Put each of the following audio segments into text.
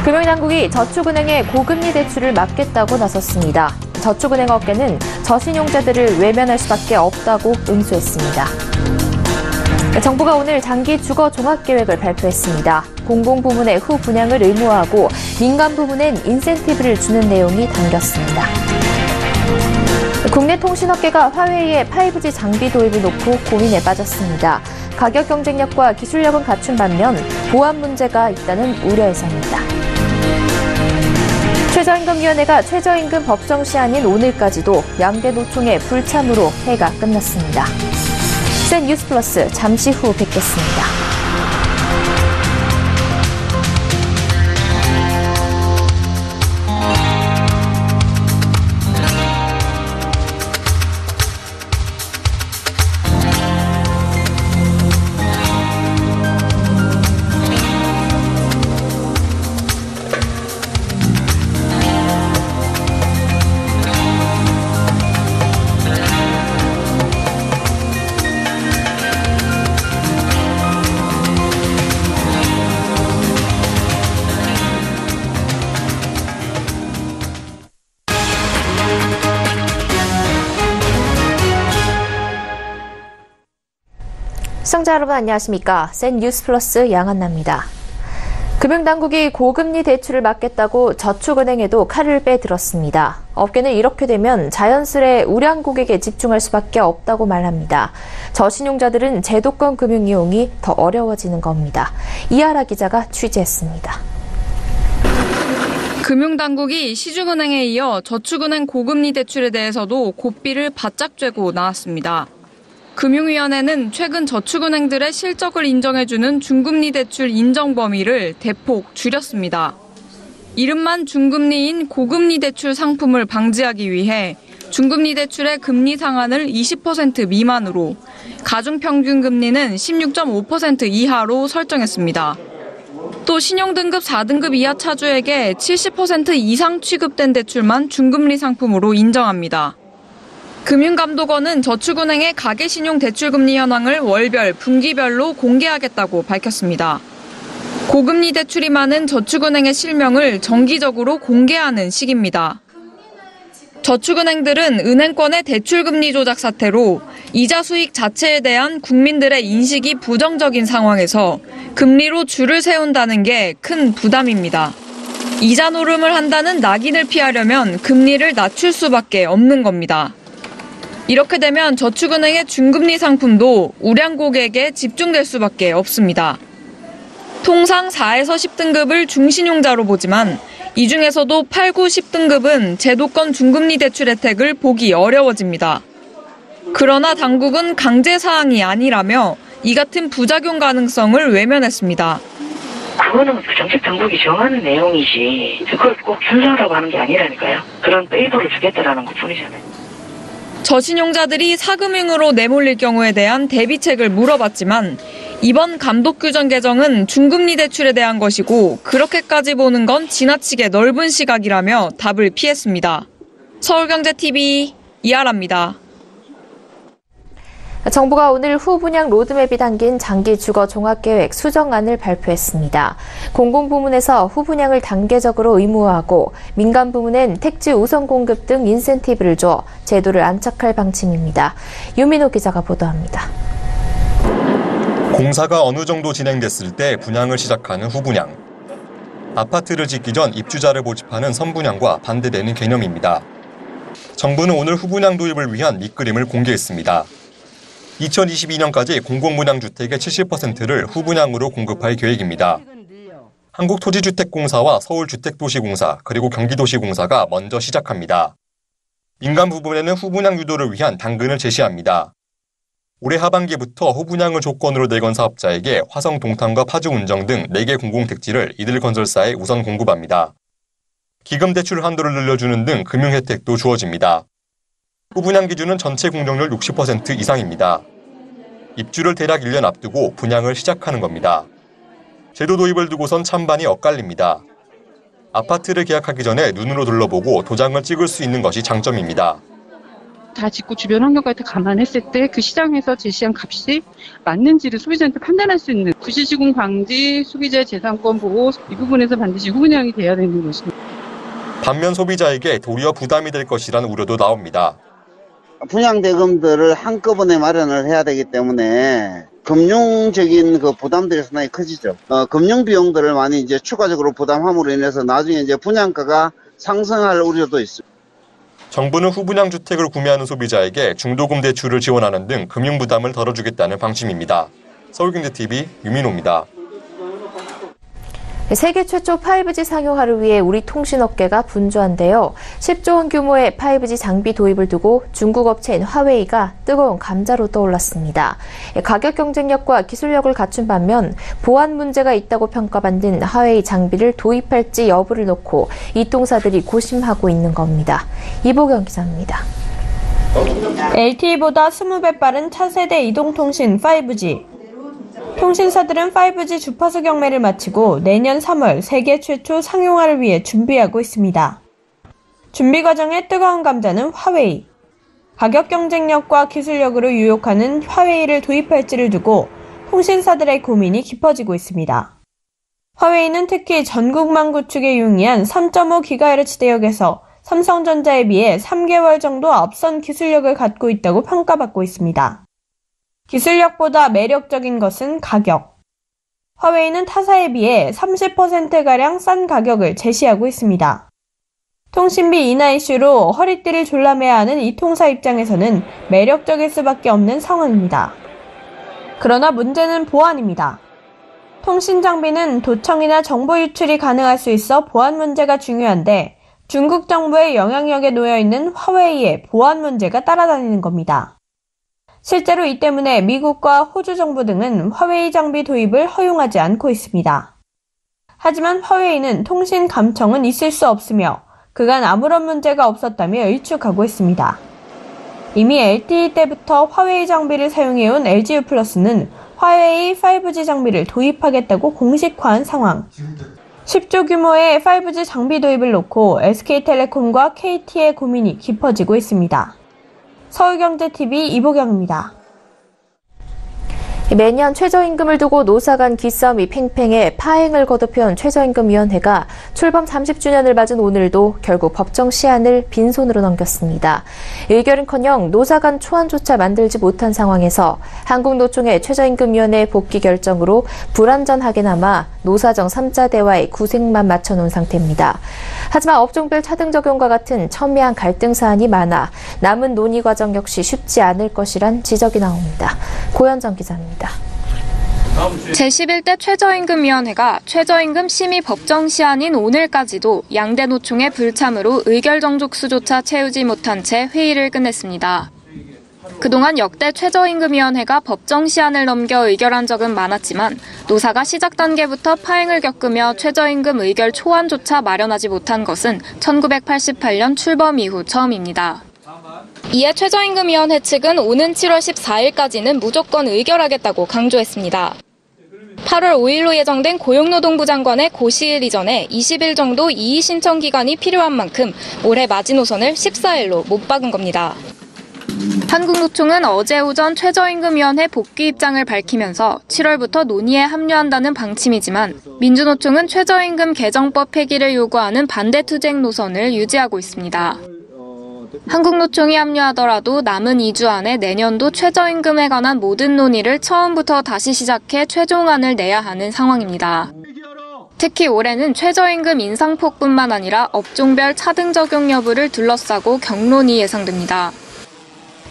금융당국이 저축은행의 고금리 대출을 막겠다고 나섰습니다. 저축은행 업계는 저신용자들을 외면할 수밖에 없다고 응수했습니다. 정부가 오늘 장기 주거 종합계획을 발표했습니다. 공공부문의 후 분양을 의무화하고 민간 부문엔 인센티브를 주는 내용이 담겼습니다. 국내 통신업계가 화웨이의 5G 장비 도입을 놓고 고민에 빠졌습니다. 가격 경쟁력과 기술력은 갖춘 반면 보안 문제가 있다는 우려에서입니다. 최저임금위원회가 최저임금 법정 시한인 오늘까지도 양대 노총의 불참으로 회의가 끝났습니다. 센 뉴스 플러스 잠시 후 뵙겠습니다. 시청자 여러분 안녕하십니까? 센 뉴스 플러스 양한나입니다. 금융당국이 고금리 대출을 막겠다고 저축은행에도 칼을 빼들었습니다. 업계는 이렇게 되면 자연스레 우량 고객에 집중할 수밖에 없다고 말합니다. 저신용자들은 제도권 금융 이용이 더 어려워지는 겁니다. 이하라 기자가 취재했습니다. 금융당국이 시중은행에 이어 저축은행 고금리 대출에 대해서도 고삐를 바짝 쬐고 나왔습니다. 금융위원회는 최근 저축은행들의 실적을 인정해주는 중금리 대출 인정 범위를 대폭 줄였습니다. 이름만 중금리인 고금리 대출 상품을 방지하기 위해 중금리 대출의 금리 상한을 20% 미만으로, 가중평균 금리는 16.5% 이하로 설정했습니다. 또 신용등급 4등급 이하 차주에게 70% 이상 취급된 대출만 중금리 상품으로 인정합니다. 금융감독원은 저축은행의 가계신용 대출금리 현황을 월별, 분기별로 공개하겠다고 밝혔습니다. 고금리 대출이 많은 저축은행의 실명을 정기적으로 공개하는 시기입니다. 저축은행들은 은행권의 대출금리 조작 사태로 이자 수익 자체에 대한 국민들의 인식이 부정적인 상황에서 금리로 줄을 세운다는 게 큰 부담입니다. 이자 노름을 한다는 낙인을 피하려면 금리를 낮출 수밖에 없는 겁니다. 이렇게 되면 저축은행의 중금리 상품도 우량 고객에 집중될 수밖에 없습니다. 통상 4에서 10등급을 중신용자로 보지만 이 중에서도 8, 9, 10등급은 제도권 중금리 대출 혜택을 보기 어려워집니다. 그러나 당국은 강제 사항이 아니라며 이 같은 부작용 가능성을 외면했습니다. 그거는 정책 당국이 정하는 내용이지 그걸 꼭 준수하라고 하는 게 아니라니까요. 그런 페이퍼를 주겠다라는 것뿐이잖아요. 저신용자들이 사금융으로 내몰릴 경우에 대한 대비책을 물어봤지만 이번 감독규정 개정은 중금리 대출에 대한 것이고 그렇게까지 보는 건 지나치게 넓은 시각이라며 답을 피했습니다. 서울경제TV 이하라입니다. 정부가 오늘 후분양 로드맵이 담긴 장기 주거 종합계획 수정안을 발표했습니다. 공공부문에서 후분양을 단계적으로 의무화하고 민간 부문엔 택지 우선 공급 등 인센티브를 줘 제도를 안착할 방침입니다. 유민호 기자가 보도합니다. 공사가 어느 정도 진행됐을 때 분양을 시작하는 후분양. 아파트를 짓기 전 입주자를 모집하는 선분양과 반대되는 개념입니다. 정부는 오늘 후분양 도입을 위한 밑그림을 공개했습니다. 2022년까지 공공분양주택의 70%를 후분양으로 공급할 계획입니다. 한국토지주택공사와 서울주택도시공사 그리고 경기도시공사가 먼저 시작합니다. 민간 부분에는 후분양 유도를 위한 당근을 제시합니다. 올해 하반기부터 후분양을 조건으로 내건 사업자에게 화성 동탄과 파주 운정 등 4개 공공택지를 이들 건설사에 우선 공급합니다. 기금 대출 한도를 늘려주는 등 금융 혜택도 주어집니다. 후분양 기준은 전체 공정률 60% 이상입니다. 입주를 대략 1년 앞두고 분양을 시작하는 겁니다. 제도 도입을 두고선 찬반이 엇갈립니다. 아파트를 계약하기 전에 눈으로 둘러보고 도장을 찍을 수 있는 것이 장점입니다. 다 짓고 주변 환경까지 다 감안했을 때 그 시장에서 제시한 값이 맞는지를 소비자한테 판단할 수 있는 부실시공 방지, 소비자의 재산권 보호 이 부분에서 반드시 후분양이 돼야 되는 것입니다. 반면 소비자에게 도리어 부담이 될 것이라는 우려도 나옵니다. 분양 대금들을 한꺼번에 마련을 해야 되기 때문에 금융적인 그 부담들이 상당히 커지죠. 금융 비용들을 많이 이제 추가적으로 부담함으로 인해서 나중에 이제 분양가가 상승할 우려도 있습니다. 정부는 후분양 주택을 구매하는 소비자에게 중도금 대출을 지원하는 등 금융 부담을 덜어주겠다는 방침입니다. 서울경제TV 유민호입니다. 세계 최초 5G 상용화를 위해 우리 통신업계가 분주한데요. 10조 원 규모의 5G 장비 도입을 두고 중국 업체인 화웨이가 뜨거운 감자로 떠올랐습니다. 가격 경쟁력과 기술력을 갖춘 반면 보안 문제가 있다고 평가받는 화웨이 장비를 도입할지 여부를 놓고 이통사들이 고심하고 있는 겁니다. 이보경 기자입니다. LTE보다 20배 빠른 차세대 이동통신 5G. 통신사들은 5G 주파수 경매를 마치고 내년 3월 세계 최초 상용화를 위해 준비하고 있습니다. 준비 과정에 뜨거운 감자는 화웨이. 가격 경쟁력과 기술력으로 유혹하는 화웨이를 도입할지를 두고 통신사들의 고민이 깊어지고 있습니다. 화웨이는 특히 전국망 구축에 용이한 3.5GHz 대역에서 삼성전자에 비해 3개월 정도 앞선 기술력을 갖고 있다고 평가받고 있습니다. 기술력보다 매력적인 것은 가격. 화웨이는 타사에 비해 30%가량 싼 가격을 제시하고 있습니다. 통신비 인하 이슈로 허리띠를 졸라매야 하는 이 통사 입장에서는 매력적일 수밖에 없는 상황입니다. 그러나 문제는 보안입니다. 통신 장비는 도청이나 정보 유출이 가능할 수 있어 보안 문제가 중요한데 중국 정부의 영향력에 놓여 있는 화웨이의 보안 문제가 따라다니는 겁니다. 실제로 이 때문에 미국과 호주 정부 등은 화웨이 장비 도입을 허용하지 않고 있습니다. 하지만 화웨이는 통신 감청은 있을 수 없으며 그간 아무런 문제가 없었다며 일축하고 있습니다. 이미 LTE 때부터 화웨이 장비를 사용해온 LGU+는 화웨이 5G 장비를 도입하겠다고 공식화한 상황. 10조 규모의 5G 장비 도입을 놓고 SK텔레콤과 KT의 고민이 깊어지고 있습니다. 서울경제TV 이보경입니다. 매년 최저임금을 두고 노사 간 기싸움이 팽팽해 파행을 거듭해온 최저임금위원회가 출범 30주년을 맞은 오늘도 결국 법정 시한을 빈손으로 넘겼습니다. 의결은커녕 노사 간 초안조차 만들지 못한 상황에서 한국노총의 최저임금위원회 복귀 결정으로 불완전하게나마 노사정 3자 대화에 구색만 맞춰놓은 상태입니다. 하지만 업종별 차등 적용과 같은 첨예한 갈등 사안이 많아 남은 논의 과정 역시 쉽지 않을 것이란 지적이 나옵니다. 고현정 기자입니다. 제11대 최저임금위원회가 최저임금 심의 법정 시한인 오늘까지도 양대 노총의 불참으로 의결 정족수조차 채우지 못한 채 회의를 끝냈습니다. 그동안 역대 최저임금위원회가 법정 시한을 넘겨 의결한 적은 많았지만 노사가 시작 단계부터 파행을 겪으며 최저임금 의결 초안조차 마련하지 못한 것은 1988년 출범 이후 처음입니다. 이에 최저임금위원회 측은 오는 7월 14일까지는 무조건 의결하겠다고 강조했습니다. 8월 5일로 예정된 고용노동부 장관의 고시일 이전에 20일 정도 이의 신청 기간이 필요한 만큼 올해 마지노선을 14일로 못 박은 겁니다. 한국노총은 어제 오전 최저임금위원회 복귀 입장을 밝히면서 7월부터 논의에 합류한다는 방침이지만 민주노총은 최저임금 개정법 폐기를 요구하는 반대 투쟁 노선을 유지하고 있습니다. 한국노총이 합류하더라도 남은 2주 안에 내년도 최저임금에 관한 모든 논의를 처음부터 다시 시작해 최종안을 내야 하는 상황입니다. 특히 올해는 최저임금 인상폭뿐만 아니라 업종별 차등 적용 여부를 둘러싸고 격론이 예상됩니다.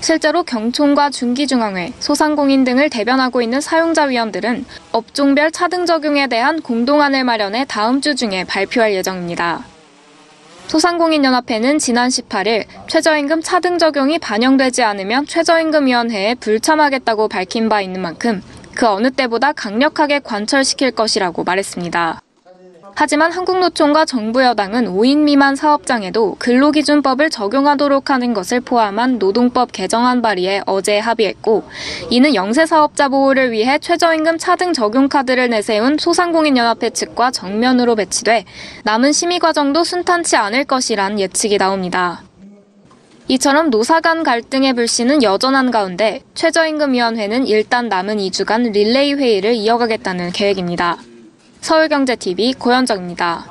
실제로 경총과 중기중앙회, 소상공인 등을 대변하고 있는 사용자위원들은 업종별 차등 적용에 대한 공동안을 마련해 다음 주 중에 발표할 예정입니다. 소상공인연합회는 지난 18일 최저임금 차등 적용이 반영되지 않으면 최저임금위원회에 불참하겠다고 밝힌 바 있는 만큼 그 어느 때보다 강력하게 관철시킬 것이라고 말했습니다. 하지만 한국노총과 정부 여당은 5인 미만 사업장에도 근로기준법을 적용하도록 하는 것을 포함한 노동법 개정안 발의에 어제 합의했고, 이는 영세 사업자 보호를 위해 최저임금 차등 적용 카드를 내세운 소상공인연합회 측과 정면으로 배치돼 남은 심의 과정도 순탄치 않을 것이란 예측이 나옵니다. 이처럼 노사 간 갈등의 불씨는 여전한 가운데 최저임금위원회는 일단 남은 2주간 릴레이 회의를 이어가겠다는 계획입니다. 서울경제TV 고현정입니다.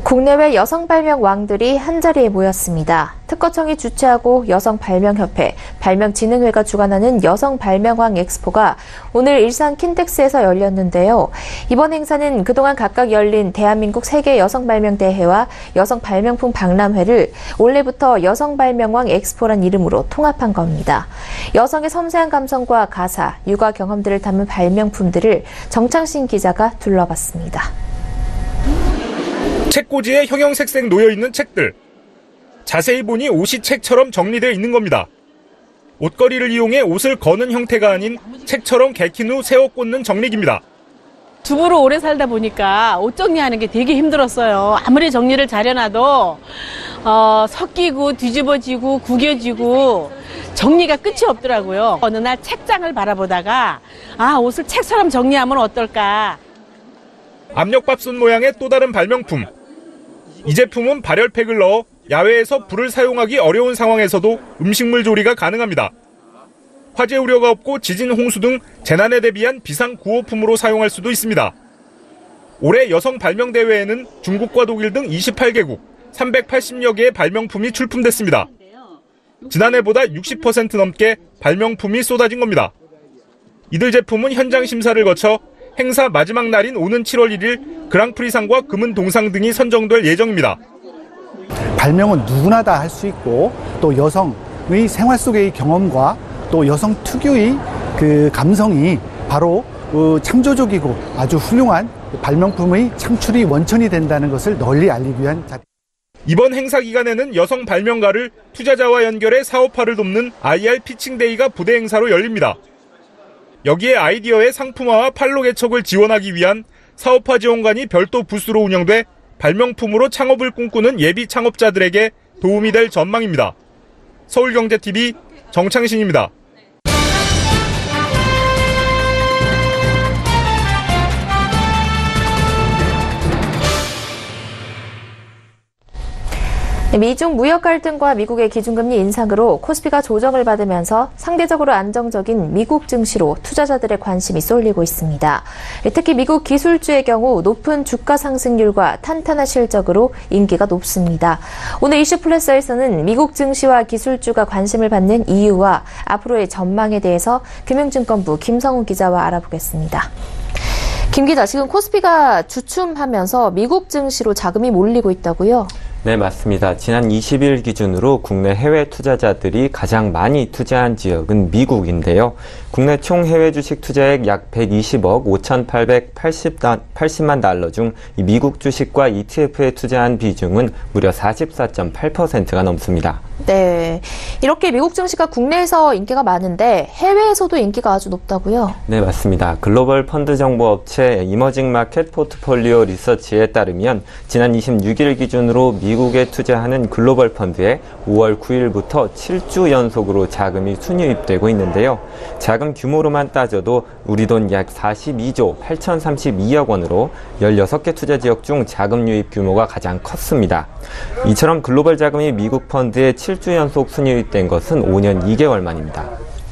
국내외 여성 발명 왕들이 한자리에 모였습니다. 특허청이 주최하고 여성발명협회, 발명진흥회가 주관하는 여성발명왕 엑스포가 오늘 일산 킨텍스에서 열렸는데요. 이번 행사는 그동안 각각 열린 대한민국 세계 여성발명대회와 여성발명품 박람회를 올해부터 여성발명왕 엑스포란 이름으로 통합한 겁니다. 여성의 섬세한 감성과 가사, 육아 경험들을 담은 발명품들을 정창신 기자가 둘러봤습니다. 책꽂이에 형형색색 놓여있는 책들. 자세히 보니 옷이 책처럼 정리되어 있는 겁니다. 옷걸이를 이용해 옷을 거는 형태가 아닌 책처럼 개킨 후 세워 꽂는 정리기입니다. 주부로 오래 살다 보니까 옷 정리하는 게 되게 힘들었어요. 아무리 정리를 잘해놔도 섞이고 뒤집어지고 구겨지고 정리가 끝이 없더라고요. 어느 날 책장을 바라보다가 옷을 책처럼 정리하면 어떨까. 압력밥솥 모양의 또 다른 발명품. 이 제품은 발열팩을 넣어 야외에서 불을 사용하기 어려운 상황에서도 음식물 조리가 가능합니다. 화재 우려가 없고 지진, 홍수 등 재난에 대비한 비상 구호품으로 사용할 수도 있습니다. 올해 여성 발명대회에는 중국과 독일 등 28개국 380여 개의 발명품이 출품됐습니다. 지난해보다 60% 넘게 발명품이 쏟아진 겁니다. 이들 제품은 현장 심사를 거쳐 행사 마지막 날인 오는 7월 1일 그랑프리상과 금은 동상 등이 선정될 예정입니다. 발명은 누구나 다 할 수 있고 또 여성의 생활 속의 경험과 또 여성 특유의 그 감성이 바로 창조적이고 아주 훌륭한 발명품의 창출이 원천이 된다는 것을 널리 알리기 위한 이번 행사 기간에는 여성 발명가를 투자자와 연결해 사업화를 돕는 IR 피칭데이가 부대 행사로 열립니다. 여기에 아이디어의 상품화와 판로 개척을 지원하기 위한 사업화 지원관이 별도 부스로 운영돼 발명품으로 창업을 꿈꾸는 예비 창업자들에게 도움이 될 전망입니다. 서울경제TV 정창신입니다. 미중 무역 갈등과 미국의 기준금리 인상으로 코스피가 조정을 받으면서 상대적으로 안정적인 미국 증시로 투자자들의 관심이 쏠리고 있습니다. 특히 미국 기술주의 경우 높은 주가 상승률과 탄탄한 실적으로 인기가 높습니다. 오늘 이슈플러스에서는 미국 증시와 기술주가 관심을 받는 이유와 앞으로의 전망에 대해서 금융증권부 김성훈 기자와 알아보겠습니다. 김 기자, 지금 코스피가 주춤하면서 미국 증시로 자금이 몰리고 있다고요? 네, 맞습니다. 지난 20일 기준으로 국내 해외 투자자들이 가장 많이 투자한 지역은 미국인데요. 국내 총 해외 주식 투자액 약 120억 5,880만 달러 중 이 미국 주식과 ETF에 투자한 비중은 무려 44.8%가 넘습니다. 네, 이렇게 미국 증시가 국내에서 인기가 많은데 해외에서도 인기가 아주 높다고요? 네, 맞습니다. 글로벌 펀드 정보 업체 이머징 마켓 포트폴리오 리서치에 따르면 지난 26일 기준으로 미국에 투자하는 글로벌 펀드에 5월 9일부터 7주 연속으로 자금이 순유입되고 있는데요. 자금 규모로만 따져도 우리 돈 약 42조 8,032억 원으로 16개 투자 지역 중 자금 유입 규모가 가장 컸습니다. 이처럼 글로벌 자금이 미국 펀드에 7주 연속 순유입된 것은 5년 2개월 만입니다.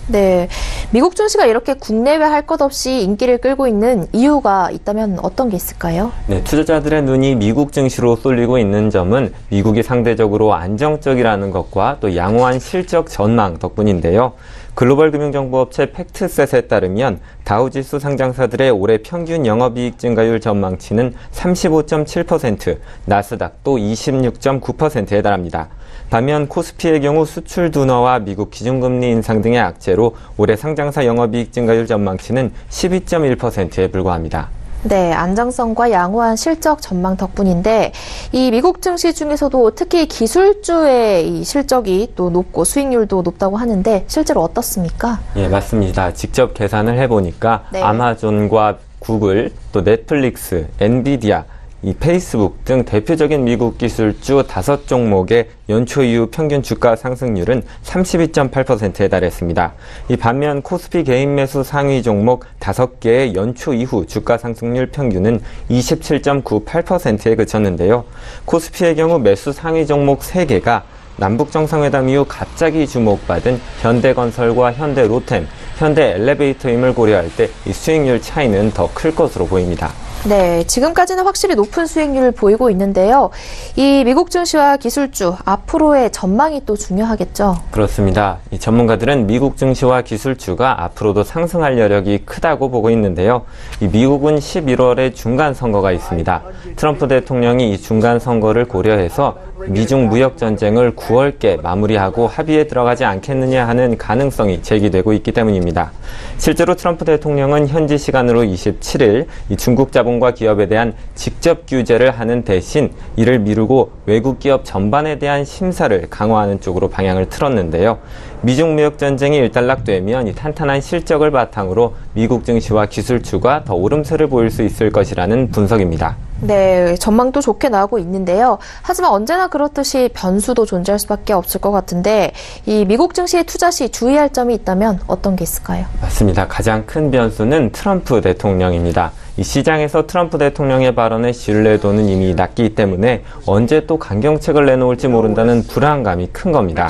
네, 미국 증시가 이렇게 국내외 할 것 없이 인기를 끌고 있는 이유가 있다면 어떤 게 있을까요? 네, 투자자들의 눈이 미국 증시로 쏠리고 있는 점은 미국이 상대적으로 안정적이라는 것과 또 양호한 실적 전망 덕분인데요. 글로벌 금융정보업체 팩트셋에 따르면 다우지수 상장사들의 올해 평균 영업이익 증가율 전망치는 35.7%, 나스닥도 26.9%에 달합니다. 반면 코스피의 경우 수출 둔화와 미국 기준금리 인상 등의 악재로 올해 상장사 영업이익 증가율 전망치는 12.1%에 불과합니다. 네, 안정성과 양호한 실적 전망 덕분인데 이 미국 증시 중에서도 특히 기술주의 이 실적이 또 높고 수익률도 높다고 하는데 실제로 어떻습니까? 예, 맞습니다. 직접 계산을 해보니까 네. 아마존과 구글, 또 넷플릭스, 엔비디아, 이 페이스북 등 대표적인 미국 기술주 5종목의 연초 이후 평균 주가 상승률은 32.8%에 달했습니다. 이 반면 코스피 개인 매수 상위 종목 5개의 연초 이후 주가 상승률 평균은 27.98%에 그쳤는데요. 코스피의 경우 매수 상위 종목 3개가 남북정상회담 이후 갑자기 주목받은 현대건설과 현대로템, 현대엘리베이터임을 고려할 때 이 수익률 차이는 더 클 것으로 보입니다. 네, 지금까지는 확실히 높은 수익률을 보이고 있는데요. 이 미국 증시와 기술주, 앞으로의 전망이 또 중요하겠죠? 그렇습니다. 이 전문가들은 미국 증시와 기술주가 앞으로도 상승할 여력이 크다고 보고 있는데요. 이 미국은 11월에 중간 선거가 있습니다. 트럼프 대통령이 이 중간 선거를 고려해서 미중 무역 전쟁을 9월께 마무리하고 합의에 들어가지 않겠느냐 하는 가능성이 제기되고 있기 때문입니다. 실제로 트럼프 대통령은 현지 시간으로 27일 이 중국 자본과 기업에 대한 직접 규제를 하는 대신 이를 미루고 외국 기업 전반에 대한 심사를 강화하는 쪽으로 방향을 틀었는데요. 미중 무역 전쟁이 일단락되면 이 탄탄한 실적을 바탕으로 미국 증시와 기술주가 더 오름세를 보일 수 있을 것이라는 분석입니다. 네, 전망도 좋게 나오고 있는데요. 하지만 언제나 그렇듯이 변수도 존재할 수밖에 없을 것 같은데 이 미국 증시에 투자 시 주의할 점이 있다면 어떤 게 있을까요? 맞습니다. 가장 큰 변수는 트럼프 대통령입니다. 이 시장에서 트럼프 대통령의 발언의 신뢰도는 이미 낮기 때문에 언제 또 강경책을 내놓을지 모른다는 불안감이 큰 겁니다.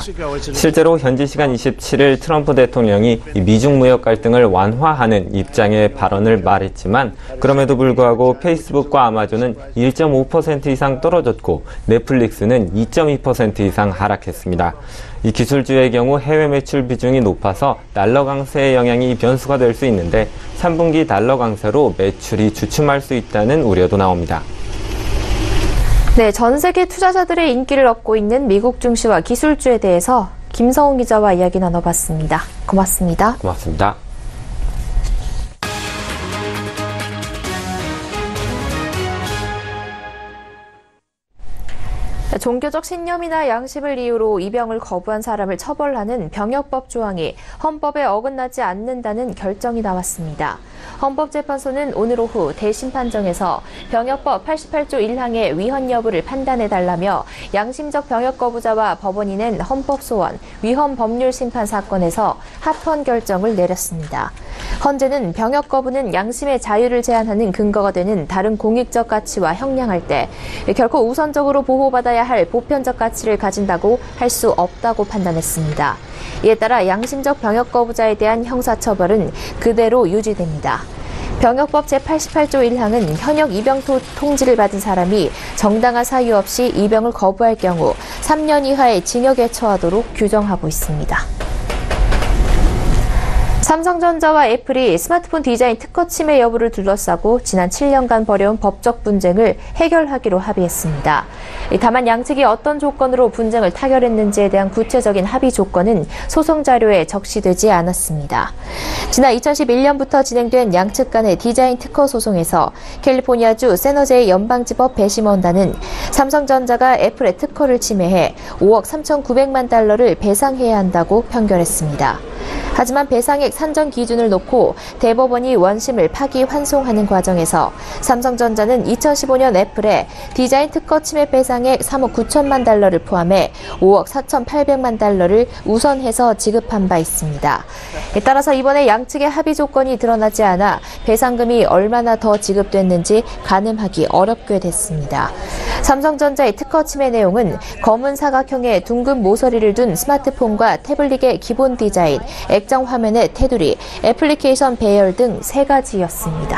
실제로 현지 시간 27일 트럼프 대통령이 이 미중 무역 갈등을 완화하는 입장의 발언을 말했지만 그럼에도 불구하고 페이스북과 아마존은 1.5% 이상 떨어졌고 넷플릭스는 2.2% 이상 하락했습니다. 이 기술주의 경우 해외 매출 비중이 높아서 달러 강세의 영향이 변수가 될 수 있는데 3분기 달러 강세로 매출이 주춤할 수 있다는 우려도 나옵니다. 네, 전 세계 투자자들의 인기를 얻고 있는 미국 증시와 기술주에 대해서 김성훈 기자와 이야기 나눠봤습니다. 고맙습니다. 고맙습니다. 종교적 신념이나 양심을 이유로 입영을 거부한 사람을 처벌하는 병역법 조항이 헌법에 어긋나지 않는다는 결정이 나왔습니다. 헌법재판소는 오늘 오후 대심 판정에서 병역법 88조 1항의 위헌 여부를 판단해달라며 양심적 병역 거부자와 법원이 낸 헌법소원, 위헌 법률 심판 사건에서 합헌 결정을 내렸습니다. 헌재는 병역 거부는 양심의 자유를 제한하는 근거가 되는 다른 공익적 가치와 형량할 때 결코 우선적으로 보호받아야 할 보편적 가치를 가진다고 할 수 없다고 판단했습니다. 이에 따라 양심적 병역 거부자에 대한 형사처벌은 그대로 유지됩니다. 병역법 제88조 1항은 현역 입영 통지를 받은 사람이 정당한 사유 없이 입영을 거부할 경우 3년 이하의 징역에 처하도록 규정하고 있습니다. 삼성전자와 애플이 스마트폰 디자인 특허 침해 여부를 둘러싸고 지난 7년간 벌여온 법적 분쟁을 해결하기로 합의했습니다. 다만 양측이 어떤 조건으로 분쟁을 타결했는지에 대한 구체적인 합의 조건은 소송 자료에 적시되지 않았습니다. 지난 2011년부터 진행된 양측 간의 디자인 특허 소송에서 캘리포니아주 샌호제 연방지법 배심원단은 삼성전자가 애플의 특허를 침해해 5억 3,900만 달러를 배상해야 한다고 판결했습니다. 하지만 배상액 산정 기준을 놓고 대법원이 원심을 파기환송하는 과정에서 삼성전자는 2015년 애플에 디자인 특허 침해 배상액 3억 9천만 달러를 포함해 5억 4,800만 달러를 우선해서 지급한 바 있습니다. 따라서 이번에 양측의 합의 조건이 드러나지 않아 배상금이 얼마나 더 지급됐는지 가늠하기 어렵게 됐습니다. 삼성전자의 특허 침해 내용은 검은 사각형의 둥근 모서리를 둔 스마트폰과 태블릿의 기본 디자인, 액정 화면의 테두리, 애플리케이션 배열 등 3가지였습니다.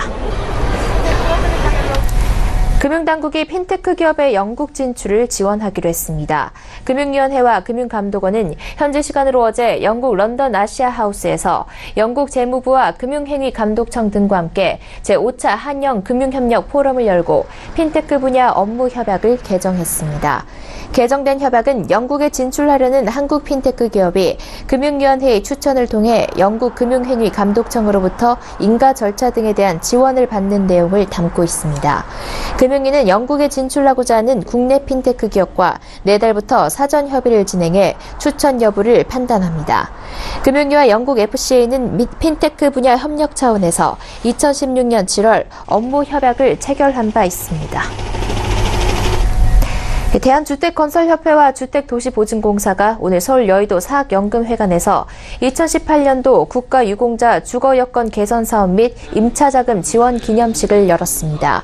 금융당국이 핀테크 기업의 영국 진출을 지원하기로 했습니다. 금융위원회와 금융감독원은 현지 시간으로 어제 영국 런던 아시아하우스에서 영국 재무부와 금융행위감독청 등과 함께 제5차 한영 금융협력 포럼을 열고 핀테크 분야 업무 협약을 개정했습니다. 개정된 협약은 영국에 진출하려는 한국 핀테크 기업이 금융위원회의 추천을 통해 영국 금융행위 감독청으로부터 인가 절차 등에 대한 지원을 받는 내용을 담고 있습니다. 금융위는 영국에 진출하고자 하는 국내 핀테크 기업과 내달부터 사전 협의를 진행해 추천 여부를 판단합니다. 금융위와 영국 FCA는 핀테크 분야 협력 차원에서 2016년 7월 업무 협약을 체결한 바 있습니다. 대한주택건설협회와 주택도시보증공사가 오늘 서울 여의도 사학연금회관에서 2018년도 국가유공자 주거여건 개선사업 및 임차자금 지원 기념식을 열었습니다.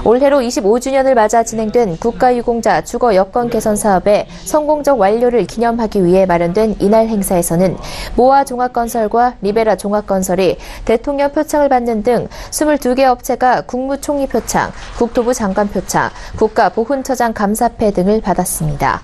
올해로 25주년을 맞아 진행된 국가유공자 주거여건 개선사업의 성공적 완료를 기념하기 위해 마련된 이날 행사에서는 모아 종합건설과 리베라 종합건설이 대통령 표창을 받는 등 22개 업체가 국무총리 표창, 국토부 장관 표창, 국가보훈처장 감사패 등을 받았습니다.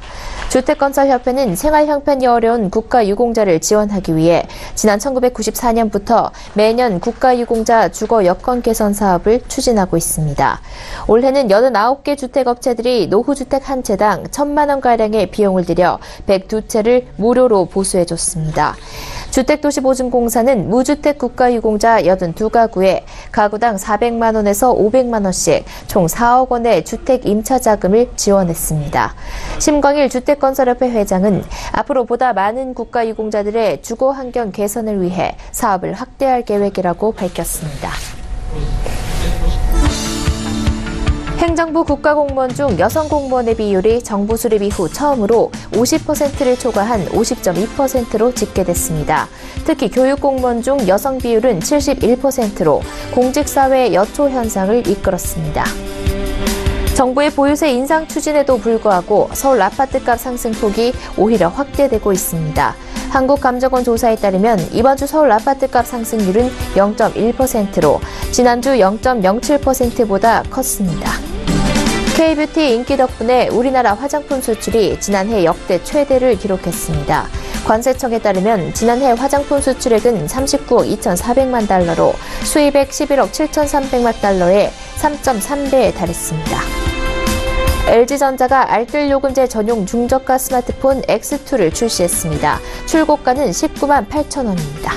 주택건설협회는 생활 형편이 어려운 국가유공자를 지원하기 위해 지난 1994년부터 매년 국가유공자 주거 여건 개선 사업을 추진하고 있습니다. 올해는 89개 주택업체들이 노후주택 한 채당 1,000만 원가량의 비용을 들여 102채를 무료로 보수해줬습니다. 주택도시보증공사는 무주택 국가유공자 82가구에 가구당 400만 원에서 500만 원씩 총 4억 원의 주택 임차 자금을 지원했습니다. 심광일 주택건설협회 회장은 앞으로 보다 많은 국가유공자들의 주거 환경 개선을 위해 사업을 확대할 계획이라고 밝혔습니다. 행정부 국가공무원 중 여성 공무원의 비율이 정부 수립 이후 처음으로 50%를 초과한 50.2%로 집계됐습니다. 특히 교육공무원 중 여성 비율은 71%로 공직사회의 여초 현상을 이끌었습니다. 정부의 보유세 인상 추진에도 불구하고 서울 아파트값 상승폭이 오히려 확대되고 있습니다. 한국감정원 조사에 따르면 이번 주 서울 아파트값 상승률은 0.1%로 지난주 0.07%보다 컸습니다. K뷰티 인기 덕분에 우리나라 화장품 수출이 지난해 역대 최대를 기록했습니다. 관세청에 따르면 지난해 화장품 수출액은 39억 2,400만 달러로 수입액 11억 7,300만 달러에 3.3배에 달했습니다. LG전자가 알뜰 요금제 전용 중저가 스마트폰 X2를 출시했습니다. 출고가는 19만 8천 원입니다.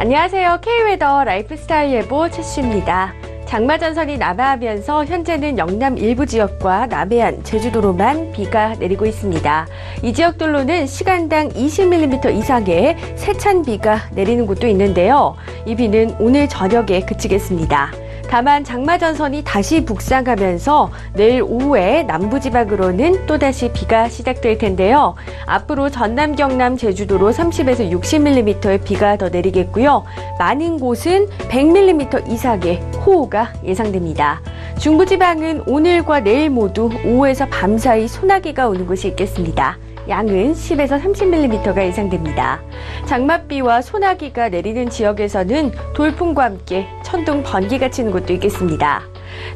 안녕하세요. K웨더 라이프스타일 예보 최수입니다. 장마전선이 남하하면서 현재는 영남 일부 지역과 남해안, 제주도로만 비가 내리고 있습니다. 이 지역들로는 시간당 20mm 이상의 세찬 비가 내리는 곳도 있는데요. 이 비는 오늘 저녁에 그치겠습니다. 다만 장마전선이 다시 북상하면서 내일 오후에 남부지방으로는 또다시 비가 시작될 텐데요. 앞으로 전남, 경남, 제주도로 30에서 60mm의 비가 더 내리겠고요. 많은 곳은 100mm 이상의 호우가 예상됩니다. 중부지방은 오늘과 내일 모두 오후에서 밤사이 소나기가 오는 곳이 있겠습니다. 양은 10에서 30mm가 예상됩니다. 장맛비와 소나기가 내리는 지역에서는 돌풍과 함께 천둥, 번개가 치는 곳도 있겠습니다.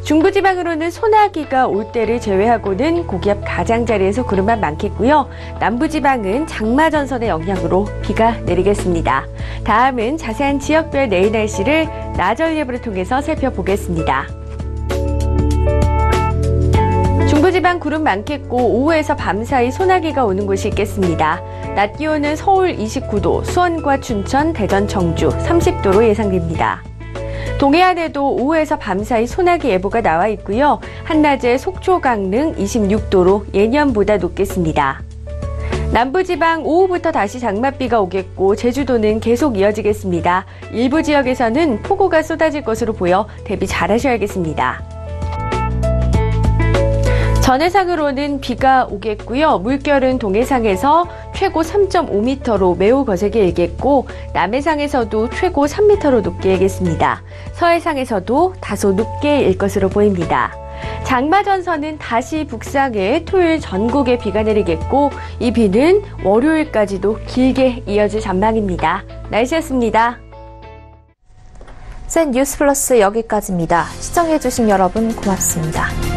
중부지방으로는 소나기가 올 때를 제외하고는 고기압 가장자리에서 구름만 많겠고요. 남부지방은 장마전선의 영향으로 비가 내리겠습니다. 다음은 자세한 지역별 내일 날씨를 나절 예보를 통해서 살펴보겠습니다. 중부지방 구름 많겠고 오후에서 밤사이 소나기가 오는 곳이 있겠습니다. 낮 기온은 서울 29도, 수원과 춘천, 대전, 청주 30도로 예상됩니다. 동해안에도 오후에서 밤사이 소나기 예보가 나와 있고요. 한낮에 속초, 강릉 26도로 예년보다 높겠습니다. 남부지방 오후부터 다시 장맛비가 오겠고 제주도는 계속 이어지겠습니다. 일부 지역에서는 폭우가 쏟아질 것으로 보여 대비 잘하셔야겠습니다. 전해상으로는 비가 오겠고요. 물결은 동해상에서 최고 3.5m로 매우 거세게 일겠고 남해상에서도 최고 3m로 높게 일겠습니다. 서해상에서도 다소 높게 일 것으로 보입니다. 장마전선은 다시 북상해 토요일 전국에 비가 내리겠고 이 비는 월요일까지도 길게 이어질 전망입니다. 날씨였습니다. 센 뉴스 플러스 여기까지입니다. 시청해주신 여러분 고맙습니다.